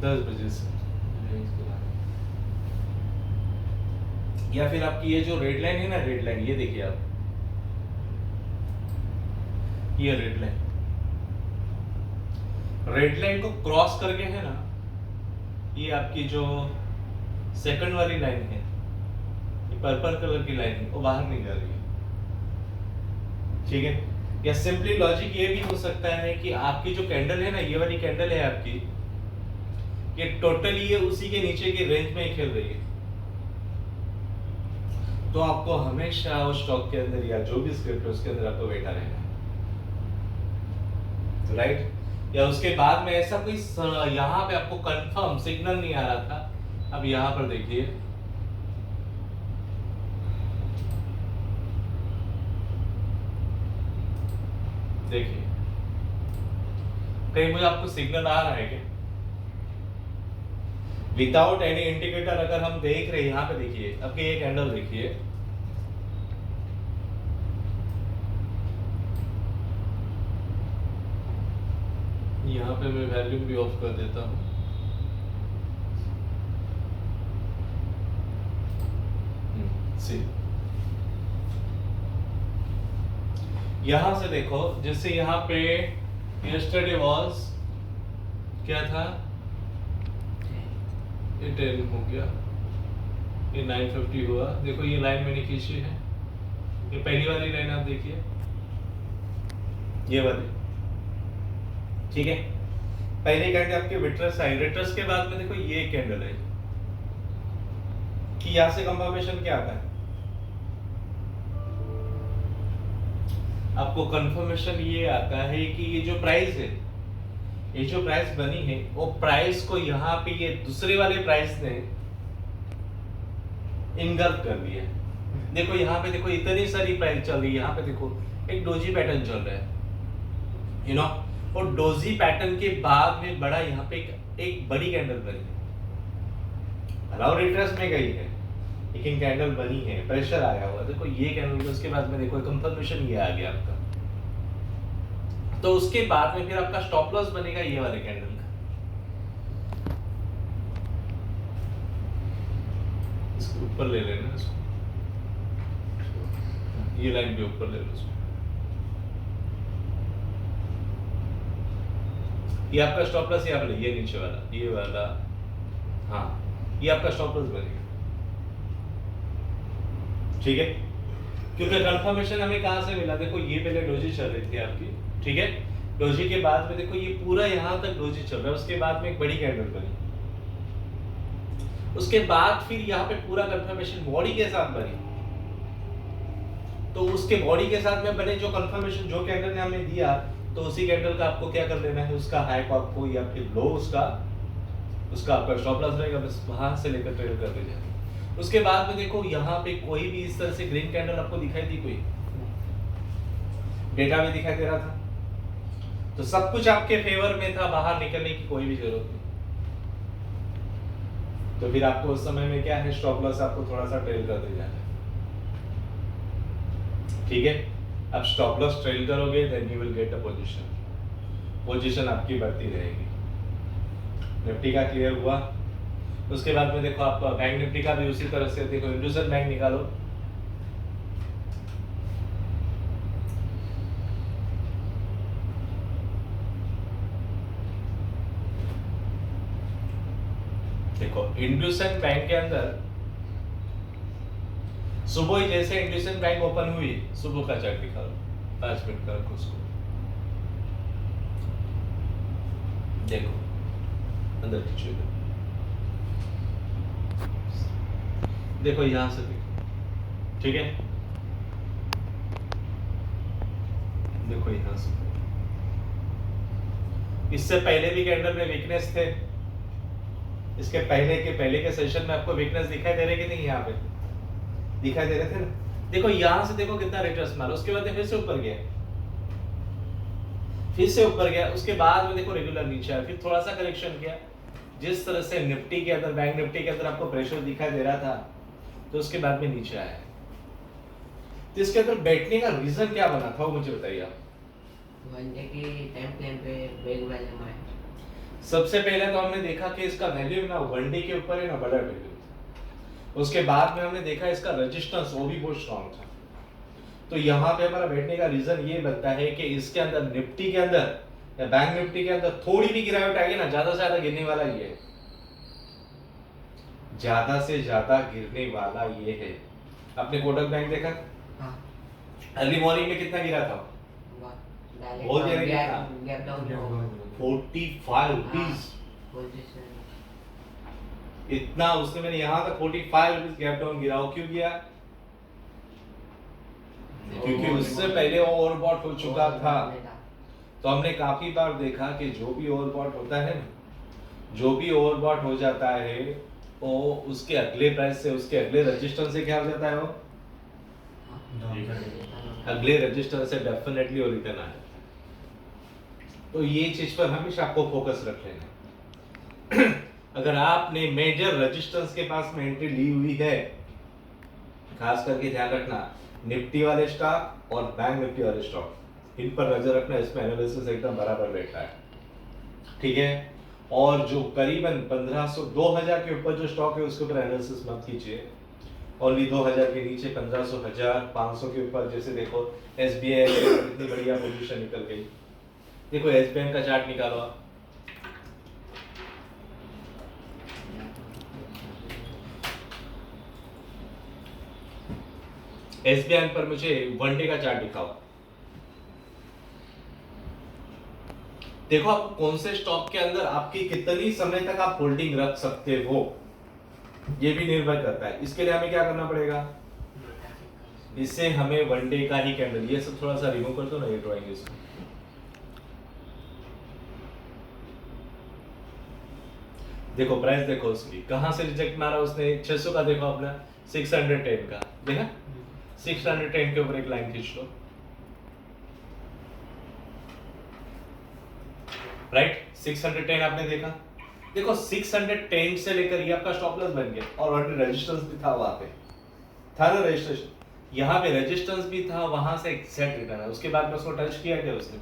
10 बजे से, या फिर आपकी ये जो रेड लाइन है ना, रेड लाइन ये देखिए आप, ये रेड लाइन को क्रॉस करके है ना, ये आपकी जो सेकंड वाली लाइन है, ये पर्पल कलर की लाइन है, वो बाहर नहीं जा रही है, ठीक है। या सिंपली लॉजिक ये भी हो सकता है कि आपकी जो कैंडल है ना, ये वाली कैंडल है आपकी, ये टोटली ये उसी के नीचे की रेंज में ही खेल रही है, तो आपको हमेशा उस स्टॉक के अंदर या जो भी स्क्रिप्ट है उसके अंदर आपको बैठा रहना है, राइट। या उसके बाद में ऐसा कोई यहाँ पे आपको कंफर्म सिग्नल नहीं आ रहा था, अब यहाँ पर देखिए, देखिए कहीं मुझे आपको सिग्नल आ रहा है क्या? विदाउट एनी इंडिकेटर अगर हम देख रहे हैं, यहाँ पे देखिए, अब ये कैंडल देखिए, यहाँ पे मैं वॉल्यूम भी ऑफ कर देता हूँ, सी यहां से देखो, जैसे यहाँ पे यस्टरडे वाज क्या था, ये 10 हो गया, ये 950 हुआ, देखो ये लाइन मैंने खींची है, ये पहली वाली लाइन आप देखिए, ये वाली, ठीक है। पहली कैंडल आपके विट्रस आई, विट्रस के बाद में देखो ये कैंडल है, कि यहां से कंफर्मेशन क्या आता है, आपको कंफर्मेशन ये आता है कि ये जो प्राइस है, ये जो प्राइस बनी है, वो प्राइस को यहाँ पे ये दूसरे वाले प्राइस ने इनगल्फ कर दिया। देखो यहाँ पे देखो इतनी सारी प्राइस चल रही है, यहाँ पे देखो एक डोजी पैटर्न चल रहा है, यू नो, और डोजी पैटर्न के बाद में बड़ा यहाँ पे एक बड़ी कैंडल बनी है, अलाउ रिट्रेस में गई है, लेकिन कैंडल बनी है, प्रेशर आया हुआ, देखो ये कैंडल, उसके बाद में देखो कंफर्मेशन ये आ गया आपका, तो उसके बाद में फिर आपका स्टॉप लॉस बनेगा ये वाले कैंडल का, इसको ऊपर ले लेना, इसको ये लाइन भी ऊपर ले लो इसको, ये आपका स्टॉप लॉस यहाँ पे, ये नीचे वाला, ये वाला, हाँ ये आपका स्टॉप लॉस बनेगा, ठीक है। क्योंकि कंफर्मेशन हमें कहां से मिला, देखो ये पहले डोजी चल रही थी आपकी, ठीक है, डोजी के बाद में देखो ये पूरा यहां तक डोजी चल रहा है, उसके बाद में एक बड़ी कैंडल बनी, उसके बाद फिर यहाँ पे पूरा कंफर्मेशन बॉडी के साथ बनी, तो उसके बॉडी के साथ में बने जो कंफर्मेशन जो कैंडल ने हमें दिया, तो उसी कैंडल का आपको क्या कर लेना है, उसका हाई को आपको या फिर लो उसका आपका स्टॉप लॉस रहेगा, बस वहां से लेकर ट्रेड कर दीजिए। उसके बाद में देखो यहाँ पे कोई भी इस तरह से ग्रीन कैंडल आपको दिखाई दी, कोई डेटा में दिखाई दे रहा था, तो सब कुछ आपके फेवर में था, बाहर निकलने की कोई भी जरूरत नहीं, तो फिर आपको उस समय में क्या है, स्टॉप लॉस आपको थोड़ा सा ट्रेल कर दे जाना है, ठीक है। अब स्टॉप लॉस ट्रेल करोगे then you will get a position आपकी बढ़ती रहेगी। निफ्टी का क्लियर हुआ, उसके बाद में देखो आपका बैंक निफ्टी का भी उसी तरह से, देखो इंडसइंड बैंक निकालो, देखो इंडसइंड बैंक के अंदर सुबह ही जैसे इंडसइंड बैंक ओपन हुई, सुबह का चार्ट निकालो, 5 मिनट का रखो उसको, देखो अंदर खींचो, देखो यहां से देखो, ठीक है, देखो यहां से, इससे पहले भी कैंडल में वीकनेस थे, इसके पहले के सेशन में आपको वीकनेस दिखाई दे रही कि नहीं, यहाँ पे दिखाई दे रहे थे ना, देखो यहां से देखो कितना रिट्रेस मारा, उसके बाद फिर से ऊपर गया, उसके बाद में देखो रेगुलर नीचे आया, फिर थोड़ा सा करेक्शन किया, जिस तरह से निफ्टी के अंदर, बैंक निफ्टी के अंदर आपको प्रेशर दिखाई दे रहा था, तो उसके बाद में नीचे आया, तो इसके अंदर बैठने का रीजन क्या बना था, वो मुझे बताइए आप। वन डे की टाइम फ्रेम पे बैग वैल्यू में सबसे पहले तो हमने देखा कि इसका वैल्यू ना वन डे के ऊपर है ना बड़ा वैल्यू। उसके बाद में हमने देखा इसका रेजिस्टेंस वो भी बहुत स्ट्रांग था। तो यहाँ पे हमारा बैठने का रीजन ये बनता है कि इसके अंदर निफ्टी के अंदर या बैंक निफ्टी के अंदर थोड़ी भी गिरावट आएगी ना, ज्यादा से ज्यादा गिरने वाला ये है, ज्यादा से ज्यादा गिरने वाला ये है। आपने कोटक बैंक देखा? हाँ। अर्ली मॉर्निंग में कितना गिरा था? बहुत गिरा था, 45 रुपीज। इतना उसने मैंने यहाँ तक 45 रुपीज गैप डाउन गिरा। क्यों गिरा? क्योंकि उससे पहले वो ओवरबॉट हो चुका था। तो हमने काफी बार देखा कि जो भी ओवरबॉट होता है ना, जो भी ओवरबॉट हो जाता है वो उसके अगले प्राइस से, उसके अगले रजिस्टेंस से क्या हो जाता है, वो अगले रजिस्टर से डेफिनेटली वो रिटर्न आ जाता है। तो ये चीज पर हमेशा आपको फोकस रख लेना। अगर आपने मेजर रजिस्टेंस के पास में एंट्री ली हुई है, खास करके ध्यान रखना निफ्टी वाले स्टॉक और बैंक निफ्टी वाले स्टॉक, इन पर नजर रखना, इसमें एनालिसिस एकदम बराबर बैठा है, ठीक है। और जो करीबन 1500 2000 के ऊपर जो स्टॉक है उसके ऊपर एनालिसिस मत कीजिए। ओनली 2000 के नीचे 1500 1000 500 के ऊपर, जैसे देखो एसबीआई कितनी बढ़िया पोजीशन निकल गई। देखो एसबीआई का चार्ट निकालो आप, एसबीआई पर मुझे वन डे का चार्ट दिखाओ। देखो आप कौन से स्टॉक के अंदर आपकी कितनी समय तक आप होल्डिंग रख सकते हो, ये भी निर्भर करता है। इसके लिए हमें क्या करना पड़ेगा, इससे हमें वन डे का ही कैंडल, ये सब थोड़ा सा रिमूव कर दो ना, ये ड्राइंग इसको। देखो प्राइस देखो उसकी कहां से रिजेक्ट मारा उसने, 600 का देखो अपना, 610 का देखा, 610 के ऊपर एक लाइन खींच लो, राइट। 610 आपने देखा, देखो 610 से लेकर ये आपका स्टॉप लॉस बन गया और ऑलरेडी रेजिस्टेंस भी था, वहां पे था ना रजिस्ट्रेशन, यहाँ पे रेजिस्टेंस भी था, वहां से एग्जैक्ट रिटर्न है। उसके बाद में उसको टच किया क्या उसने,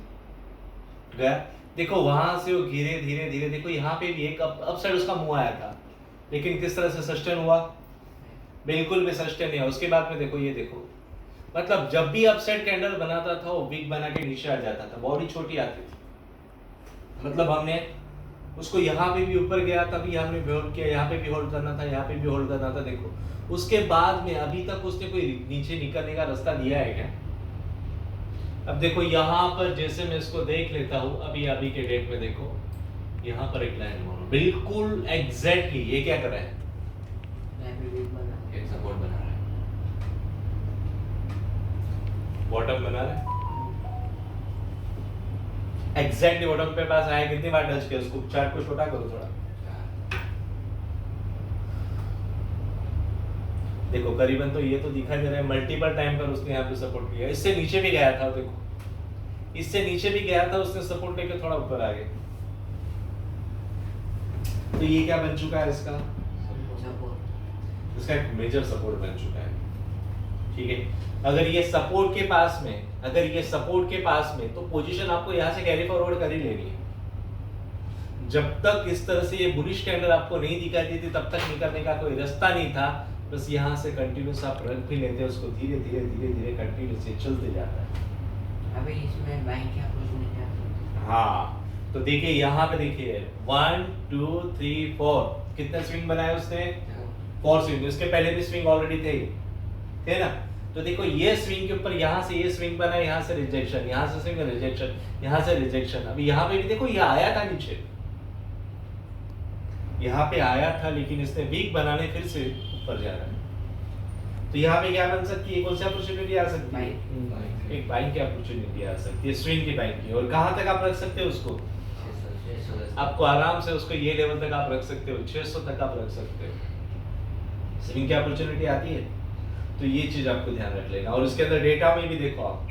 गया। देखो वहां से वो धीरे धीरे धीरे, देखो यहाँ पे भी एक अप साइड उसका मुंह आया था, लेकिन किस तरह से सस्टेन हुआ, बिल्कुल भी सस्टेन नहीं हुआ। उसके बाद में देखो ये देखो, मतलब जब भी अपसाइड कैंडल बनाता था वो वीक बना के नीचे आ जाता था, बॉडी छोटी आती थी। मतलब हमने उसको यहाँ पे भी ऊपर गया तभी हमने भी होल्ड किया, यहाँ पे भी होल्ड करना था, यहाँ पे भी होल्ड करना था। देखो उसके बाद में अभी तक उसने कोई नीचे निकलने का रास्ता दिया है क्या? अब देखो यहाँ पर जैसे मैं इसको देख लेता हूँ, अभी के डेट में देखो यहाँ पर एक लाइन मारो, बिल्कुल एग्जैक्टली ये क्या कर रहा है, एक सपोर्ट बना रहा है, बॉटम बना रहा है, एग्जैक्टली बॉटम पे पास आया। कितनी बार टच किया उसको, चार्ट को छोटा करो थोड़ा, देखो करीबन तो ये तो दिखाई दे रहा है, मल्टीपल टाइम पर उसने यहाँ पे सपोर्ट किया। इससे नीचे भी गया था, देखो इससे नीचे भी गया था, उसने सपोर्ट लेके थोड़ा ऊपर आ गया। तो ये क्या बन चुका है इसका एक मेजर सपोर्ट बन चुका है, ठीक है। अगर ये सपोर्ट के पास में, अगर ये सपोर्ट के पास में, तो पोजीशन आपको यहाँ से कैरी फॉरवर्ड कर ही लेनी है। जब तक इस तरह से ये बुलिश कैंडल आपको नहीं दिखाई देती तब तक निकलने का कोई रास्ता नहीं था। बस यहाँ से कंटिन्यूस आप रख भी लेते हैं उसको, धीरे धीरे धीरे धीरे कंटिन्यूस से चलते जाता है। अभी इसमें बैंक क्या कुछ नहीं क्या? हाँ तो देखिए यहाँ पे देखिए 1 2 3 4 कितने स्विंग बनाए उसने, 4 स्विंग। इसके पहले भी स्विंग ऑलरेडी थे ना। तो देखो ये स्विंग के ऊपर यहाँ से ये स्विंग बना, यहाँ से रिजेक्शन, यहाँ से स्विंग रिजेक्शन, यहाँ से रिजेक्शन। अभी यहाँ पे भी देखो ये आया था नीचे, यहाँ पे आया था, लेकिन इसने वीक बनाने फिर से ऊपर जा रहा है। तो यहाँ पे क्या बन सकती है, कौन सी अपॉर्चुनिटी आ सकती है, एक बाइंग की अपॉर्चुनिटी आ सकती है, स्विंग की बाइंग की। और कहाँ तक आप रख सकते हो उसको, आपको आराम से उसको ये लेवल तक आप रख सकते हो, 600 तक आप रख सकते हो, स्विंग की अपॉर्चुनिटी आती है। तो ये चीज आपको ध्यान रख लेना। और इसके अंदर डेटा में भी देखो आप,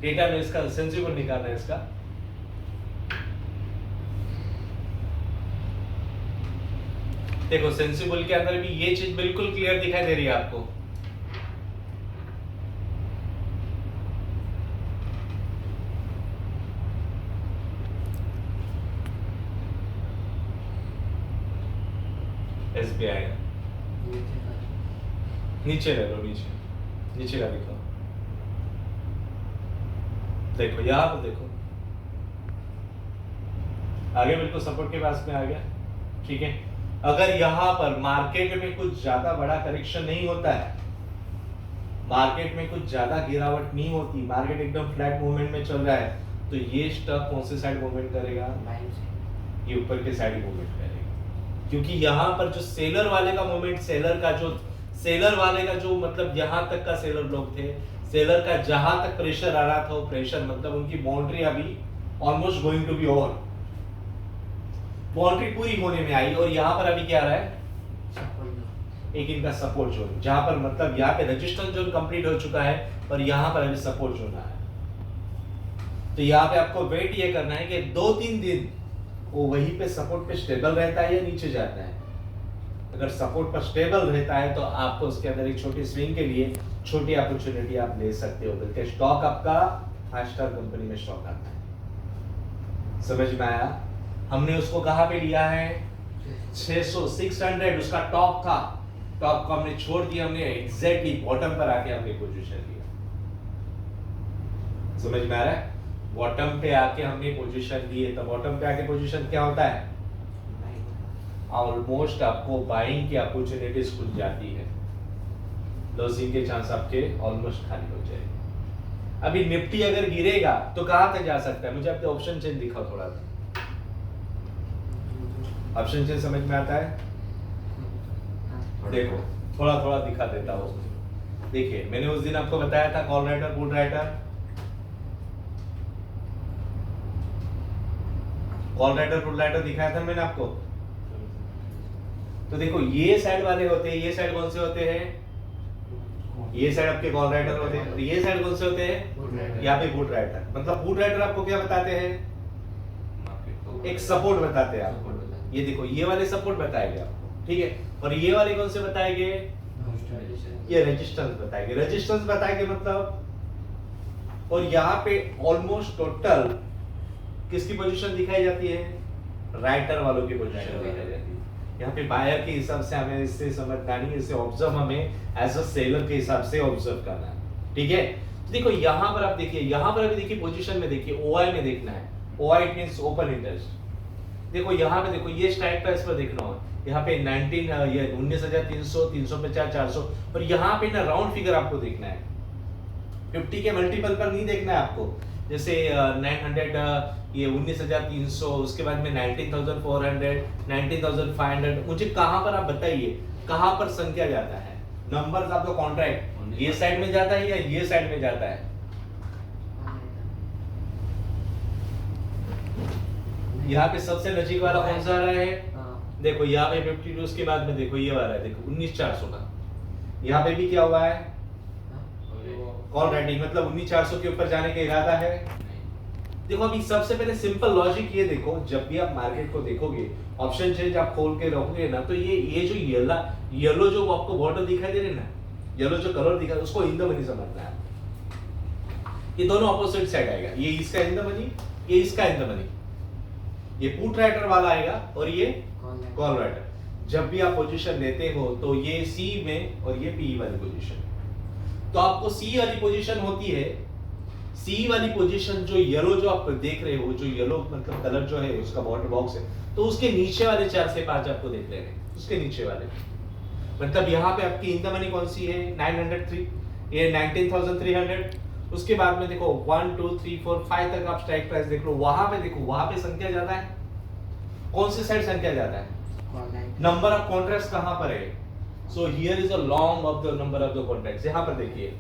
डेटा में इसका सेंसिबल निकालना है इसका। देखो सेंसिबल के अंदर भी ये चीज बिल्कुल क्लियर दिखाई दे रही है आपको। SBI का नीचे का नीचे ले लो, नीचे का दिखाओ। देखो यहाँ पर देखो, आगे बिल्कुल सपोर्ट के पास में आ गया। ठीक है, अगर यहाँ पर मार्केट में कुछ ज्यादा बड़ा करेक्शन नहीं होता है, मार्केट में कुछ ज्यादा गिरावट नहीं होती, मार्केट एकदम फ्लैट मूवमेंट में चल रहा है, तो ये स्टॉक कौन से साइड मूवमेंट करेगा? बाइंग से ये ऊपर के साइड मूवमेंट करेगा, क्योंकि यहाँ पर जो सेलर वाले का मूवमेंट, सेलर वाले का जो मतलब यहाँ तक का सेलर लोग थे, सेलर का जहां तक प्रेशर आ रहा था, वो प्रेशर मतलब उनकी बाउंड्री अभी almost going to be over, boundary पूरी होने में आई, और यहाँ पर अभी क्या आ रहा है? सपोर्ट दो एक इनका सपोर्ट जोन, जहां पर मतलब यहाँ पे रेजिस्टेंस जोन कंप्लीट हो चुका है और यहाँ पर अभी सपोर्ट जोन आया है। तो यहाँ पे आपको वेट ये करना है कि 2-3 दिन वो वहीं पे सपोर्ट पे स्टेबल रहता है या नीचे जाता है। अगर सपोर्ट पर स्टेबल रहता है तो आपको उसके अंदर एक छोटी स्विंग के लिए छोटी अपॉर्चुनिटी आप ले सकते हो, बल्कि स्टॉक आपका 5 स्टार कंपनी में स्टॉक आता है। समझ में आया? हमने उसको कहां पे लिया है? 600 600 उसका टॉप था, टॉप को हमने छोड़ दिया, हमने एग्जैक्टली बॉटम पर आके हमने पोजीशन लिया। समझ में आ रहा है? बॉटम पे आके हमने पोजीशन ली है, तो बॉटम पे आके पोजीशन क्या होता है? ऑलमोस्ट आपको बाइंग की अपॉर्चुनिटीज खुल जाती है, लॉसिंग के चांस आपके ऑलमोस्ट खाली हो जाएंगे। अभी निफ्टी अगर गिरेगा तो कहां तक जा सकता है? मुझे आपके ऑप्शन चेन दिखाओ थोड़ा सा, ऑप्शन चेन समझ में आता है? देखो थोड़ा थोड़ा दिखा देता हूँ। देखिए मैंने उस दिन आपको बताया था call writer put writer, call writer put writer दिखाया था मैंने आपको। तो देखो ये साइड वाले होते हैं, ये साइड कौन से होते हैं? ये साइड आपके कॉल राइटर होते हैं, और ये साइड कौन से होते हैं? यहाँ पे पुट राइटर। मतलब पुट राइटर आपको क्या बताते हैं? एक सपोर्ट बताते हैं आपको। ये देखो ये वाले सपोर्ट बताएंगे आपको, ठीक है, और ये वाले कौन से बताएंगे? ये रेजिस्टेंस बताएंगे, रेजिस्टेंस बताएंगे मतलब। और यहाँ पे ऑलमोस्ट टोटल किसकी पोजीशन दिखाई जाती है? राइटर वालों की पोजीशन दिखाई जाती है। यहाँ पे बायर के हिसाब से हमें इससे समझना नहीं, इसे ऑब्जर्व हमें एज अ सेलर के हिसाब से ऑब्जर्व करना है, ठीक है। देखो यहाँ पर आप देखिए, यहाँ पर अभी देखिए पोजीशन में देखिए, ओआई में देखना है, OI it means open interest. देखो यहाँ पे देखो ये स्ट्राइक प्राइस पर देखना हो, यहाँ पे 19,300 350 400, और यहाँ पे ना राउंड फिगर आपको देखना है, 50 के मल्टीपल पर नहीं देखना है आपको। जैसे 900 ये 19,300, उसके बाद में 19,400 19,500, मुझे कहां पर आप बताइए कहां पर संख्या जाता है? नंबर्स आपका कॉन्ट्रैक्ट ये साइड में जाता है या ये साइड में जाता है? यहाँ पे सबसे नजीक वाला कौन सा आ रहा है? देखो यहाँ पे 52, उसके बाद में देखो ये वाला है, देखो 19,400 का। यहाँ पे भी क्या हुआ है? कॉल राइटिंग, मतलब 19,400 के ऊपर जाने का इरादा है। देखो अभी सबसे पहले सिंपल लॉजिक ये देखो, जब भी आप मार्केट को देखोगे, ऑप्शन चेंज आप खोल के रखोगे ना, तो ये जो येलो जो आपको बॉर्डर दिखाई दे रहे ना, येलो जो कलर दिखा, उसको इन द मनी समझना है। ये दोनों ऑपोजिट साइड आएगा, ये इसका इन द मनी, ये इसका इन द मनी, ये पुट राइटर वाला आएगा और ये कॉल राइटर। जब भी आप पोजीशन लेते हो तो ये सी में और ये पी वाली पोजीशन, तो आपको सी वाली पोजीशन होती है, सी वाली पोजीशन जो येलो जो आप देख रहे हो, जो येलो मतलब कलर जो है उसका बॉर्डर बॉक्स है, तो उसके नीचे वाले 4 से 5 आपको देख रहे हैं, उसके नीचे वाले, मतलब यहाँ पे आपकी इन द मनी कौन सी है? 903, ये 19,300। उसके बाद में देखो 1 2 3 4 5 तक आप स्ट्राइक प्राइस देख लो, वहां पे देखो, वहां पे संख्या ज्यादा है, कौन सी साइड संख्या ज्यादा है? नंबर ऑफ कॉन्ट्रैक्ट्स कहां पर है? So here is a long off the number of the contracts. यहां पर देखिए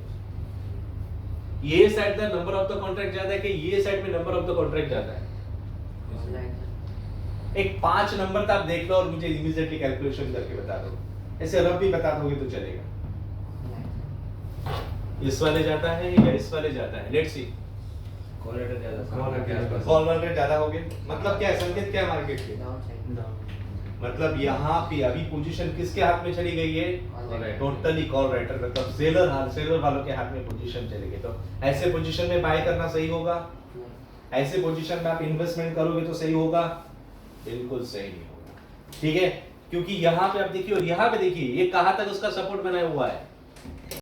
ये side the number of the contract ज्यादा है कि ये साइड में नंबर ऑफ द कॉन्ट्रैक्ट ज्यादा है? एक 5 नंबर आप देख लो और मुझे इमीडिएटली कैलकुलेशन करके बता दो, ऐसे रफ भी बता दोगे तो चलेगा। इस वाले जाता है या इस वाले जाता है? Let's see. कॉल रेट ज्यादा, कॉल रेट ज्यादा हो गए, मतलब क्या है? संकेत क्या है मार्केट के? मतलब यहाँ पे अभी पोजीशन किसके हाथ में चली गई है? टोटली कॉल राइटर, मतलब सेलर वालों के हाथ में पोजीशन चली गई। तो ऐसे पोजीशन में बाय करना सही होगा? ऐसे पोजीशन में आप इन्वेस्टमेंट करोगे तो सही होगा? बिल्कुल सही नहीं होगा, ठीक है। क्योंकि यहाँ पे आप देखिए और यहाँ पे देखिए ये कहाँ तक उसका सपोर्ट बनाया हुआ है,